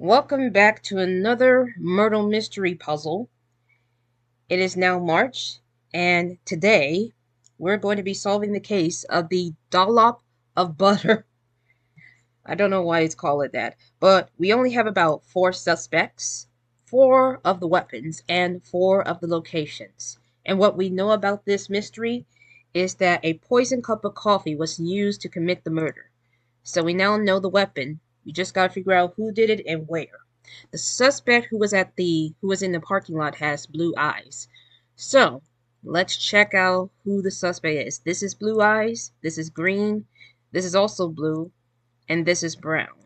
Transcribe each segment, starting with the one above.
Welcome back to another Myrtle mystery puzzle. It is now March, and today we're going to be solving the case of the dollop of butter. I don't know why it's called that, but we only have about 4 suspects, 4 of the weapons, and 4 of the locations. And what we know about this mystery is that a poisoned cup of coffee was used to commit the murder. So we now know the weapon. We just gotta figure out who did it and where. The suspect who was in the parking lot has blue eyes. So let's check out who the suspect is. This is blue eyes, this is green, this is also blue, and this is brown.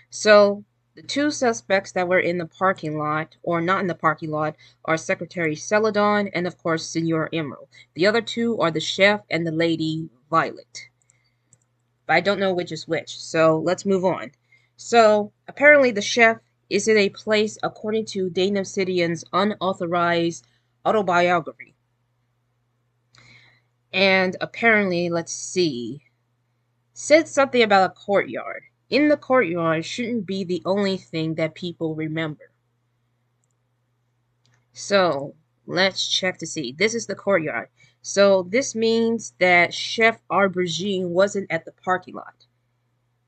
So the 2 suspects that were in the parking lot, or not in the parking lot, are Secretary Celadon and of course Senor Emerald. The other 2 are the chef and the Lady Violet. But I don't know which is which, so let's move on. So apparently the chef is in a place according to Dane Obsidian's unauthorized autobiography. And apparently, let's see, said something about a courtyard. In the courtyard shouldn't be the only thing that people remember. So let's check to see. This is the courtyard. So this means that Chef Aubergine wasn't at the parking lot.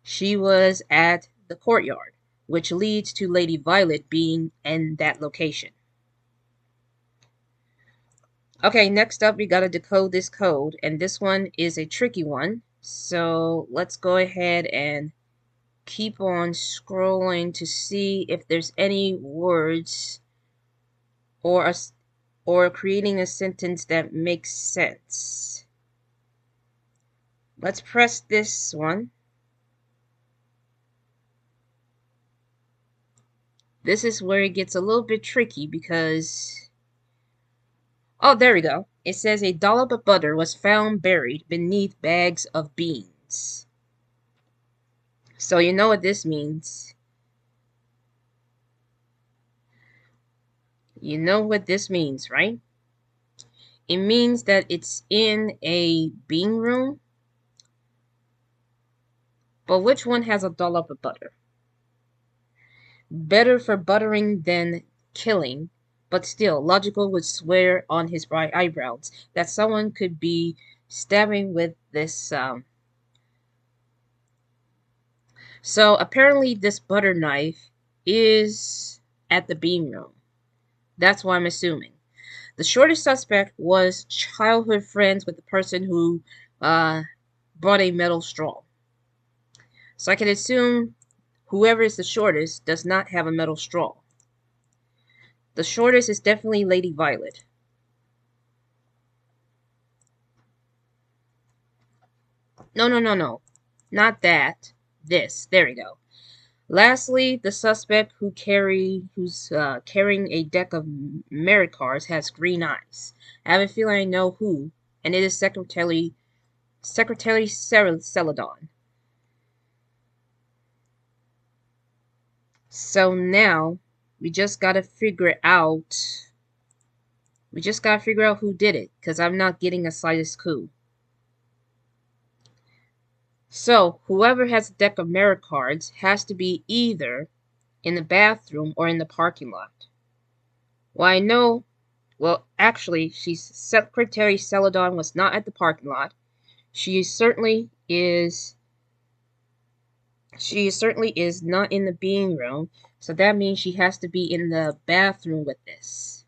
She was at the courtyard, which leads to Lady Violet being in that location. Okay, next up we gotta decode this code, and this one is a tricky one. So let's go ahead and keep on scrolling to see if there's any words or creating a sentence that makes sense. Let's press this one. This is where it gets a little bit tricky because... Oh, there we go. It says a dollop of butter was found buried beneath bags of beans. So you know what this means. You know what this means, right? It means that it's in a bean room. But which one has a dollop of butter? Better for buttering than killing, but still, logical would swear on his bright eyebrows that someone could be stabbing with this. So apparently this butter knife is at the bean room. That's what I'm assuming. The shortest suspect was childhood friends with the person who brought a metal straw. So I can assume whoever is the shortest does not have a metal straw. The shortest is definitely Lady Violet. No. Not that. This. There we go. Lastly, the suspect who's carrying a deck of merit cards has green eyes. I have a feeling I know who, and it is Secretary Celadon. So now we just gotta figure out who did it, because I'm not getting a slightest clue. So whoever has a deck of merit cards has to be either in the bathroom or in the parking lot. Actually, Secretary Celadon was not at the parking lot. She certainly is not in the bean room, so that means she has to be in the bathroom with this.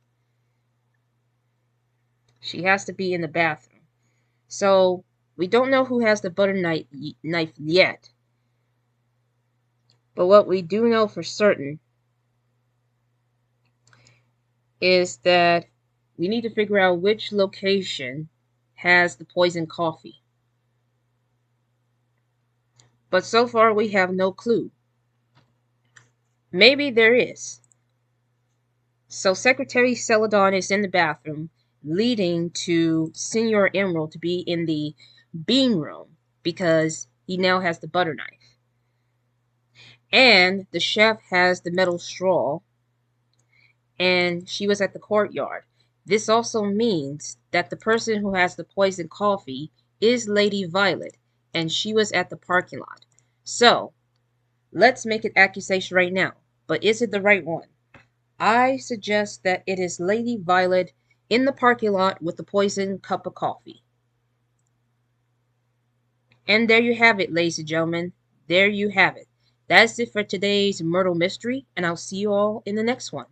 She has to be in the bathroom. So we don't know who has the butter knife yet. But what we do know for certain is that we need to figure out which location has the poison coffee. But so far we have no clue. Maybe there is. So Secretary Celadon is in the bathroom, leading to Senor Emerald to be in the bean room because he now has the butter knife. And the chef has the metal straw, and she was at the courtyard. This also means that the person who has the poison coffee is Lady Violet, and she was at the parking lot. So Let's make an accusation right now. But is it the right one? I suggest that it is Lady Violet in the parking lot with the poisoned cup of coffee. And there you have it, ladies and gentlemen. There you have it. That's it for today's Myrtle Mystery, and I'll see you all in the next one.